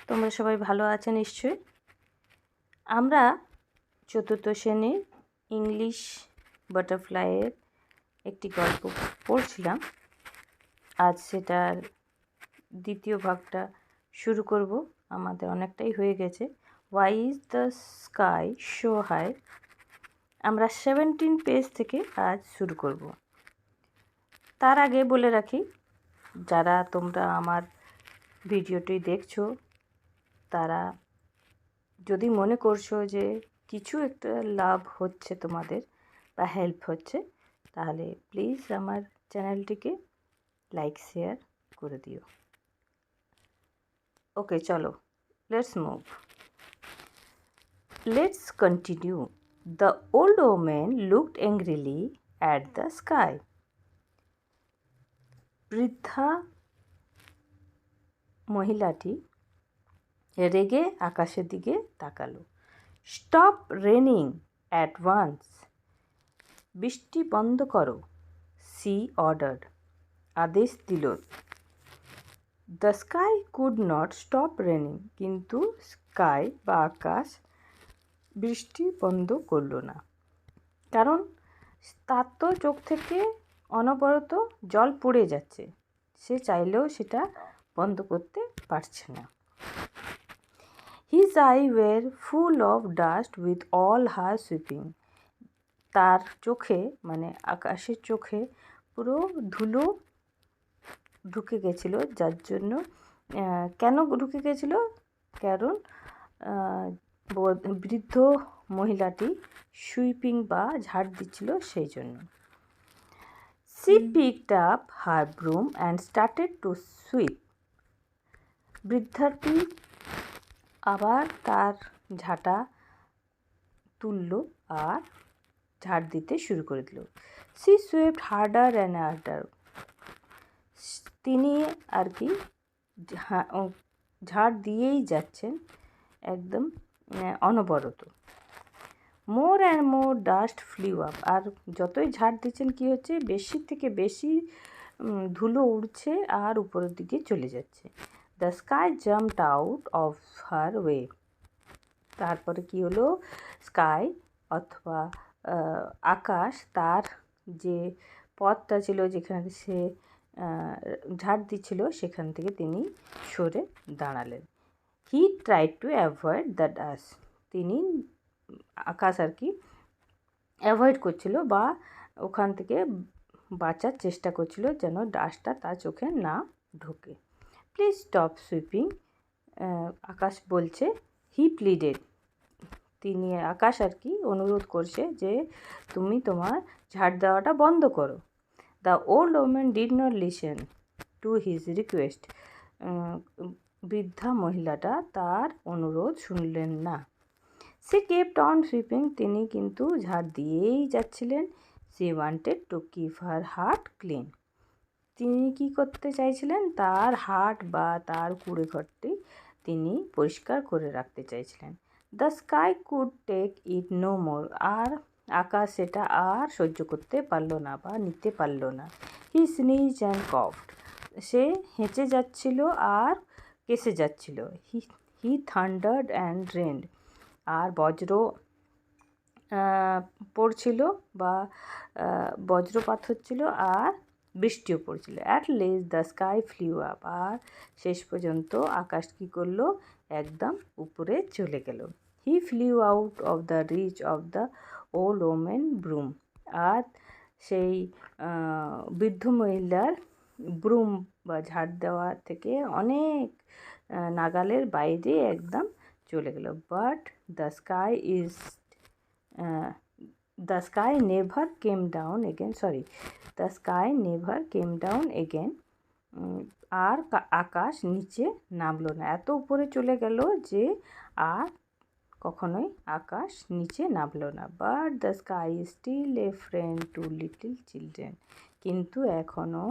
তোমরা সবাই ভালো আছো নিশ্চয়ই। আমরা চতুর্থ শ্রেণীর ইংলিশ বাটারফ্লাইয়ের একটি গল্প পড়ছিলাম। আজ সেটার দ্বিতীয় ভাগটা শুরু করব। আমাদের অনেকটাই হয়ে গেছে। Why is the sky so high. আমরা 17 পেজ থেকে আজ শুরু করব। তার আগে বলে রাখি, যারা তোমরা আমার ভিডিওটি দেখছো তারা যদি মনে করছো যে কিছু একটা লাভ হচ্ছে তোমাদের বা হেল্প হচ্ছে, তাহলে প্লিজ আমার চ্যানেলটিকে লাইক শেয়ার করে দিও। ওকে, চলো, let's move. Let's continue. The old woman looked angrily at the sky. বৃদ্ধা মহিলাটি রেগে আকাশের দিকে তাকালো। Stop raining at once. বৃষ্টি বন্ধ করো। She ordered. আদেশ দিল। The sky could not stop raining. কিন্তু স্কাই বা আকাশ বৃষ্টি বন্ধ করল না, কারণ তার তো চোখ থেকে অনবরত জল পড়ে যাচ্ছে। সে চাইলেও সেটা বন্ধ করতে পারছে না। His eye were full of dust with all her sweeping. তার চোখে, মানে আকাশের চোখে, পুরো ধুলো ঢুকে গেছিলো। যার জন্য কেন ঢুকে গেছিলো? কারণ বৃদ্ধ মহিলাটি সুইপিং বা ঝাড় দিচ্ছিল, সেই জন্য। She picked up her broom and started to sweep. বৃদ্ধাটি আবার তার ঝাঁটা তুলল আর ঝাড় দিতে শুরু করে দিল। She swept harder and harder. তিনি আর কি ঝাড় দিয়েই যাচ্ছেন একদম অনবরত। More and more dust flew up. আর যতই ঝাড় দিচ্ছেন কী হচ্ছে, বেশি থেকে বেশি ধুলো উড়ছে আর উপরের দিকে চলে যাচ্ছে। The sky jumped out of her way. তারপরে কি হলো? স্কাই অথবা আকাশ তার যে পথটা ছিল, যেখানে সে ঝাড় দিচ্ছিল, সেখান থেকে তিনি সরে দাঁড়ালেন। He tried to avoid the dust. তিনি, আকাশ আর কি, অ্যাভয়েড করছিল বা ওখান থেকে বাঁচার চেষ্টা করছিল যেন ডাস্টটা তার চোখে না ঢোকে। Please stop sweeping. আকাশ বলছে। He pleaded. তিনি, আকাশ আর কি, অনুরোধ করছে যে তুমি তোমার ঝাড় দেওয়াটা বন্ধ করো। The old woman did not listen to his request. বৃদ্ধা মহিলাটা তার অনুরোধ শুনলেন না। সে কেপ্ট অন সুইপিং। তিনি কিন্তু ঝাড় দিয়েই যাচ্ছিলেন। C wanted to keep her heart clean. তিনি কী করতে চাইছিলেন? তার হার্ট বা তার কুঁড়েঘরটি তিনি পরিষ্কার করে রাখতে চাইছিলেন। The sky could take it no more. আর আকাশ সেটা আর সহ্য করতে পারল না বা নিতে পারল না। হি স্নিজ অ্যান্ড কফড। সে হেঁচে যাচ্ছিল আর কেসে যাচ্ছিল। হি থান্ডার্ড অ্যান্ড রেন্ড। আর বজ্র পড়ছিল বা বজ্রপাত হচ্ছিল আর বৃষ্টিও পড়ছিল। At least the sky flew up. আর শেষ পর্যন্ত আকাশ কী করলো? একদম উপরে চলে গেল। He flew out of the reach of the old women broom. আর সেই বৃদ্ধ মহিলার ব্রুম বা ঝাড় দেওয়া থেকে অনেক নাগালের বাইরে একদম চলে গেল। But the sky is the sky never came down again. The sky never came down again. আর আকাশ নিচে নামলো না। এত উপরে চলে গেল যে আর কখনোই আকাশ নিচে নামলো না। But the sky is still a friend to little children. কিন্তু এখনও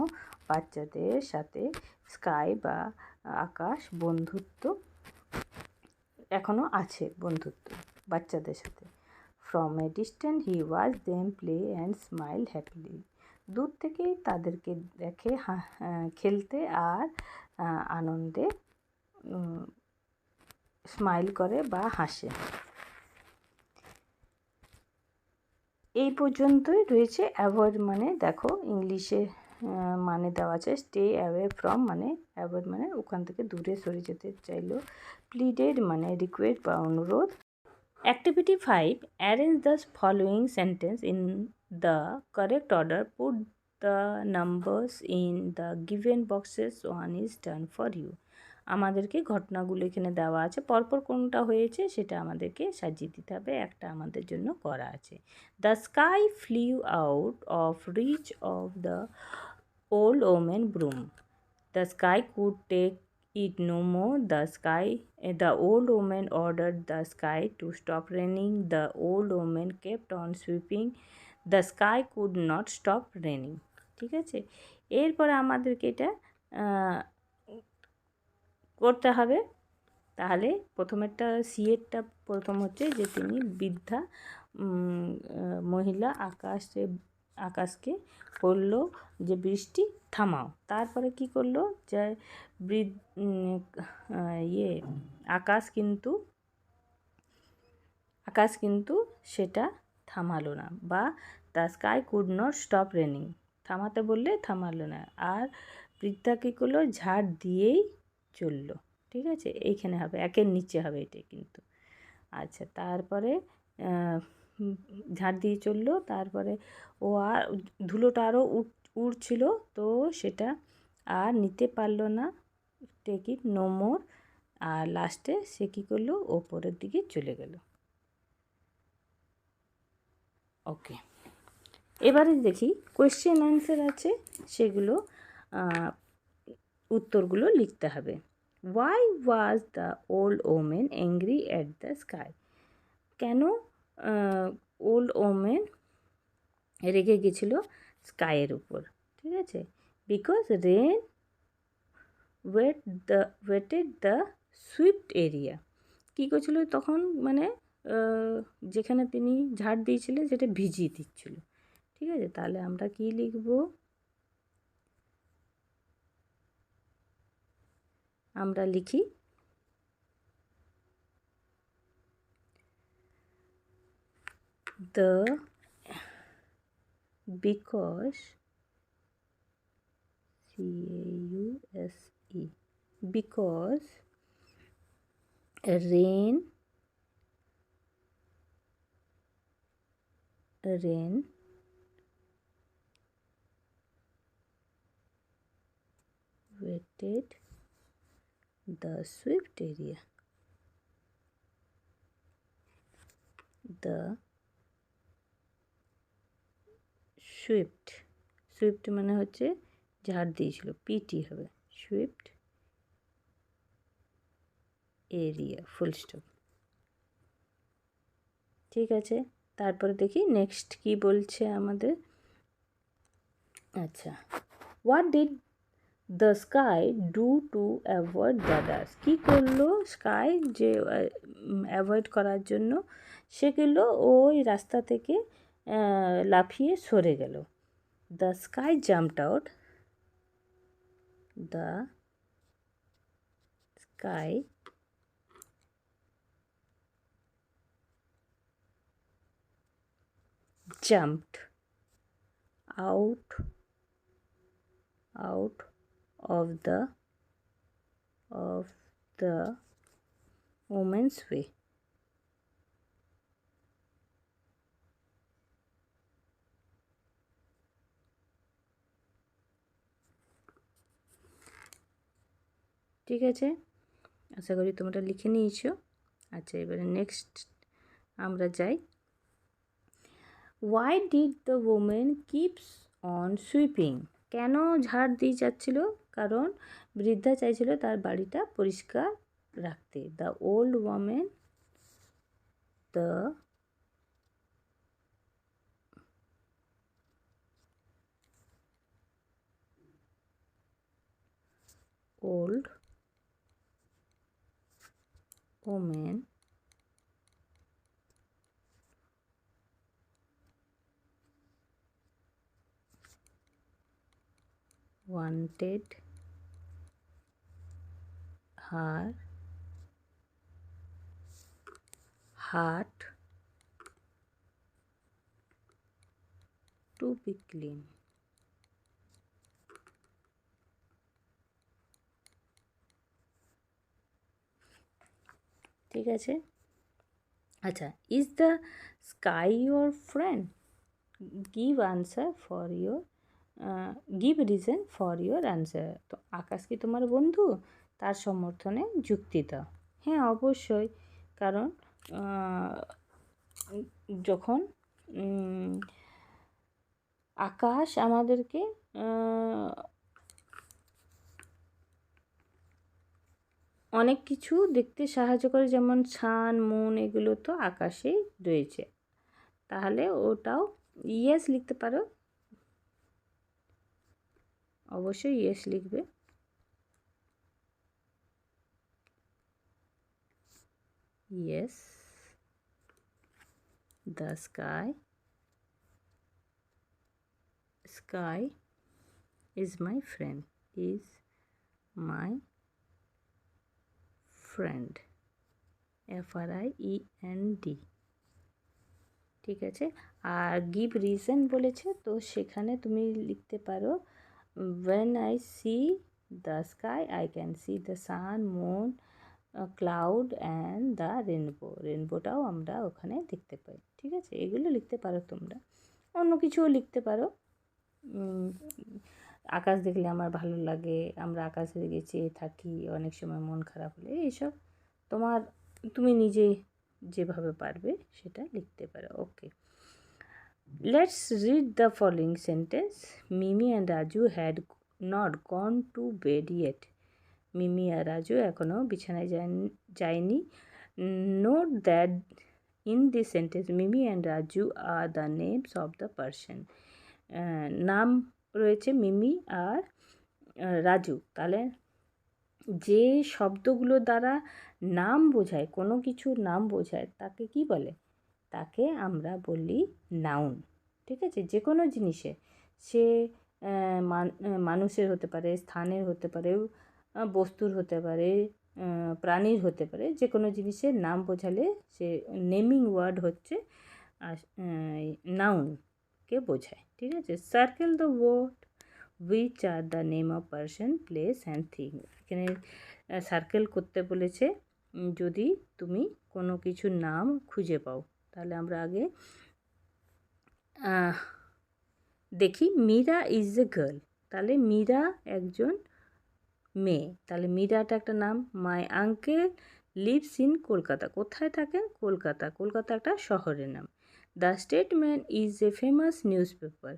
বাচ্চাদের সাথে স্কাই বা আকাশ এখনও আছে, বন্ধুত্ব বাচ্চাদের সাথে। From a distance he watched them play and smiled happily. দূর থেকেই তাদেরকে দেখে খেলতে আর আনন্দে স্মাইল করে বা হাসে। এই পর্যন্তই রয়েছে। অ্যাভয়েড মানে দেখো ইংলিশে মানে দেওয়া আছে স্টে অ্যাওয়ে ফ্রম, মানে অ্যাভয়েড মানে ওখান থেকে দূরে সরে যেতে চাইলো। প্লিডেড মানে রিকোয়েস্ট বা অনুরোধ। Activity 5. Arrange the following sentence in the correct order. Put the numbers in the given boxes. One is done for you. আমাদেরকে ঘটনাগুলো এখানে দেওয়া আছে, পরপর কোনটা হয়েছে সেটা আমাদেরকে সাজিয়ে দিতে হবে। একটা আমাদের জন্য করা আছে। The sky flew out of reach of the old women broom. The sky could take it no more. The old woman ordered the sky to stop raining. The old woman kept on sweeping. The sky could not stop raining. ঠিক আছে, এরপরে আমাদেরকে এটা করতে হবে। তাহলে প্রথমেরটা সিএরটা প্রথম হচ্ছে যে তিনি বৃদ্ধা মহিলা আকাশকে বললো যে বৃষ্টি থামাও। তারপরে কি করলো যে আকাশ কিন্তু সেটা থামালো না, বা the sky could not stop raining, থামাতে বললে থামালো না। আর বৃদ্ধা কী করলো, ঝাড় দিয়েই চললো। ঠিক আছে, এইখানে হবে, একের নিচে হবে এটা কিন্তু। আচ্ছা, তারপরে ঝাড় দিয়ে চললো। তারপরে ও আর ধুলোটা আরও উড়ছিল, তো সেটা আর নিতে পারলো না, টেক ইট নো মোর। আর লাস্টে সে কী করলো, ওপরের দিকে চলে গেল। ওকে, এবারে দেখি কোয়েশ্চেন অ্যান্সার আছে, সেগুলো উত্তরগুলো লিখতে হবে। Why was the old woman angry at the sky? কেন ওল্ড ওমেন রেগে গেছিল স্কাইয়ের উপর? ঠিক আছে, because rain wetted the swept area. কী করছিল তখন, মানে যেখানে তিনি ঝাড় দিয়েছিলেন সেটা ভিজিয়ে দিচ্ছিল। ঠিক আছে, তাহলে আমরা কি লিখব? আমরা লিখি because because rain wetted the swift area. The Swift মানে হচ্ছে ঝাড় দিয়েছিল, পিটি হবে, সুইফট এরিয়া, ফুল স্টপ। ঠিক আছে, তারপরে দেখি নেক্সট কি বলছে আমাদের। আচ্ছা, what did the sky do to avoid the dust? কী করলো স্কাই যে অ্যাভয়েড করার জন্য? সেগুলো ওই রাস্তা থেকে লাফিয়ে সরে গেল। The sky jumped out, the sky jumped out of the woman's way. ঠিক আছে, আশা করি তোমরা লিখে নিয়েছো। আচ্ছা, এবারে নেক্সট আমরা যাই। Why did the woman keeps on sweeping? কেন ঝাড় দিয়ে যাচ্ছিল? কারণ বৃদ্ধা চাইছিল তার বাড়িটা পরিষ্কার রাখতে। The old woman wanted her heart to be clean। ঠিক আছে। আচ্ছা, is the sky your friend, give answer for your give reason for your answer. তো আকাশ কি তোমার বন্ধু, তার সমর্থনে যুক্তি দাও। হ্যাঁ, অবশ্যই, কারণ যখন আকাশ আমাদেরকে অনেক কিছু দেখতে সাহায্য করে, যেমন সান, মুন, এগুলো তো আকাশেই রয়েছে, তাহলে ওটাও ইয়েস লিখতে পারো। অবশ্যই ইয়েস লিখবে। Yes, the sky is my friend, is my friend, FRIEND। ঠিক আছে। আর গিভ রিজন বলেছে, তো সেখানে তুমি লিখতে পারো when I see the sky I can see the sun, moon, cloud and the rainbow। রেনবোটাও আমরা ওখানে দেখতে পাই। ঠিক আছে, এগুলো লিখতে পারো তোমরা। অন্য কিছুও লিখতে পারো, আকাশ দেখলে আমার ভালো লাগে, আমরা আকাশের দিকে চেয়ে থাকি, অনেক সময় মন খারাপ হলে, এইসব তুমি নিজে যেভাবে পারবে সেটা লিখতে পারো। Okay, let's read the following sentence. Mimi and Raju had not gone to bed yet. Mimi আর রাজু এখনও বিছানায় যায়নি। Note that in this sentence Mimi and Raju are the names of the person. নাম রয়েছে মিমি আর রাজু, তাহলে যে শব্দগুলো দ্বারা নাম বোঝায়, কোনো কিছুর নাম বোঝায়, তাকে কি বলে? তাকে আমরা বলি নাউন। ঠিক আছে, যে কোনো জিনিসে, সে মানুষের হতে পারে, স্থানের হতে পারে, বস্তুর হতে পারে, প্রাণীর হতে পারে, যে কোনো জিনিসের নাম বোঝালে সে নেমিং ওয়ার্ড হচ্ছে নাউনকে বোঝায়। ঠিক আছে, circle the word which are the name of person, place and thing. এখানে সার্কেল করতে বলেছে যদি তুমি কোনো কিছুর নাম খুঁজে পাও। তাহলে আমরা আগে দেখি, মীরা ইজ এ গার্ল, তাহলে মীরা একজন মেয়ে, তাহলে মীরাটা একটা নাম। My uncle lives in Kolkata, কোথায় থাকেন? কলকাতা, কলকাতা একটা শহরের নাম। The statement is a famous news paper,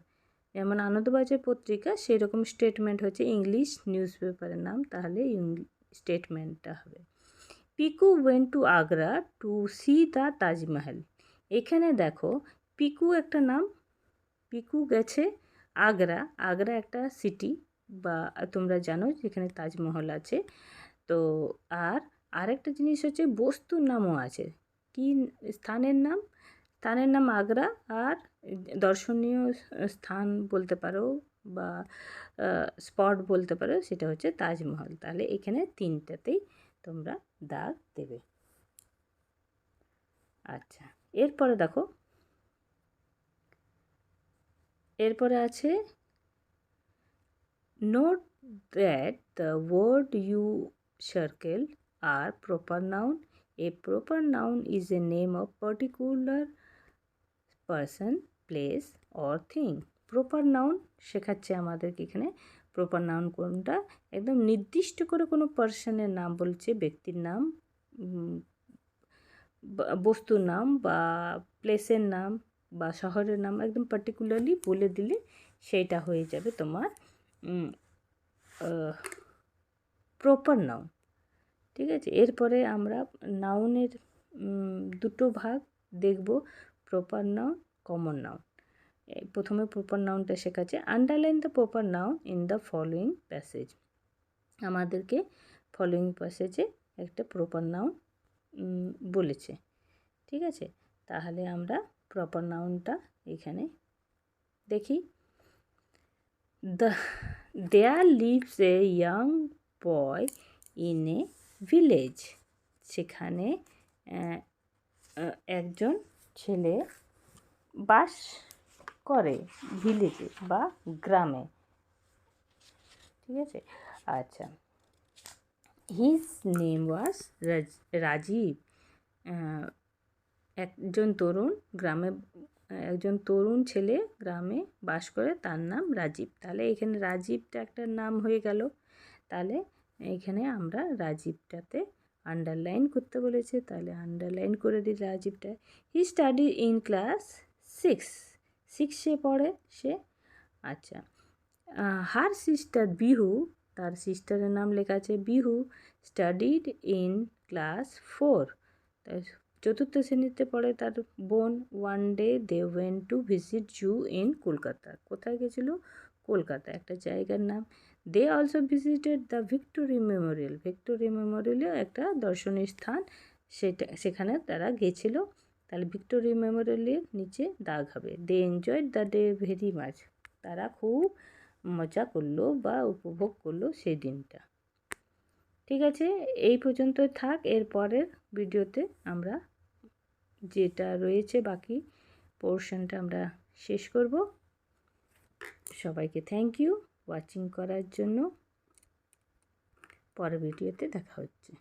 যেমন আনন্দবাজার পত্রিকা, সেরকম স্টেটমেন্ট হচ্ছে ইংলিশ নিউজ পেপারের নাম, তাহলে স্টেটমেন্টটা হবে। Piku went to Agra to see the Taj Mahal. এখানে দেখো, পিকু একটা নাম, পিকু গেছে আগ্রা, আগ্রা একটা সিটি, বা তোমরা জানো যেখানে তাজমহল আছে। তো আরেকটা জিনিস হচ্ছে বস্তুর নামও আছে। কি স্থানের নাম? স্থানের নাম আগ্রা, আর দর্শনীয় স্থান বলতে পারো বা স্পট বলতে পারো, সেটা হচ্ছে তাজমহল। তাহলে এখানে তিনটাতেই তোমরা দাগ দেবে। আচ্ছা, এরপরে দেখো, এরপরে আছে note that the word you circle are proper noun. A proper noun is a name of particular person, place or thing. Proper noun শেখাচ্ছে আমাদেরকে এখানে। প্রপার নাউন কোনটা? একদম নির্দিষ্ট করে কোনো পার্সনের নাম বলছে, ব্যক্তির নাম, বস্তুর নাম বা প্লেসের নাম বা শহরের নাম, একদম পার্টিকুলারলি বলে দিলে সেইটা হয়ে যাবে তোমার প্রপার নাউন। ঠিক আছে, এরপরে আমরা নাউনের দুটো ভাগ দেখব, প্রপার নাউন, কমন নাউন। প্রথমে প্রপার নাউনটা শেখাচ্ছে। Underline the proper noun in the following passage. আমাদেরকে ফলোয়িং প্যাসেজে একটা প্রপার নাউন বলেছে। ঠিক আছে, তাহলে আমরা প্রপার নাউনটা এখানে দেখি। There lives a young boy in a village. সেখানে একজন ছেলে বাস করে ভিলেজে বা গ্রামে, ঠিক আছে। আচ্ছা, হিজ নেম ওয়াজ রাজীব। একজন তরুণ ছেলে গ্রামে বাস করে, তার নাম রাজীব। তাহলে এখানে রাজীবটা একটা নাম হয়ে গেল। তাহলে এখানে আমরা রাজীবটাতে আন্ডারলাইন করতে বলেছে, তাহলে আন্ডারলাইন করে দিই রাজীবটা। হি স্টাডি ইন ক্লাস 6 পড়ে সে। আচ্ছা, হার সিস্টার বিহু, তার সিস্টারের নাম লেখা আছে বিহু, স্টাডিড ইন ক্লাস 4, চতুর্থ শ্রেণীতে পড়ে তার বোন। One day they went to visit zoo in Kolkata. কোথায় গেছিলো? কলকাতা, একটা জায়গার নাম। They also visited the Victoria memorial. Victoria মেমোরিয়ালও একটা দর্শনীয় স্থান, সেখানে তারা গেছিলো। তাহলে ভিক্টোরি মেমোরিয়ালের নিচে দাগ হবে। They enjoyed the day very much. তারা খুব মজা করলো বা উপভোগ করলো সেই দিনটা। ঠিক আছে, এই পর্যন্ত থাক। এর পরের ভিডিওতে আমরা যেটা রয়েছে বাকি পোর্শনটা আমরা শেষ করব। সবাইকে থ্যাংক ইউ ওয়াচিং করার জন্য। পরের ভিডিওতে দেখা হচ্ছে।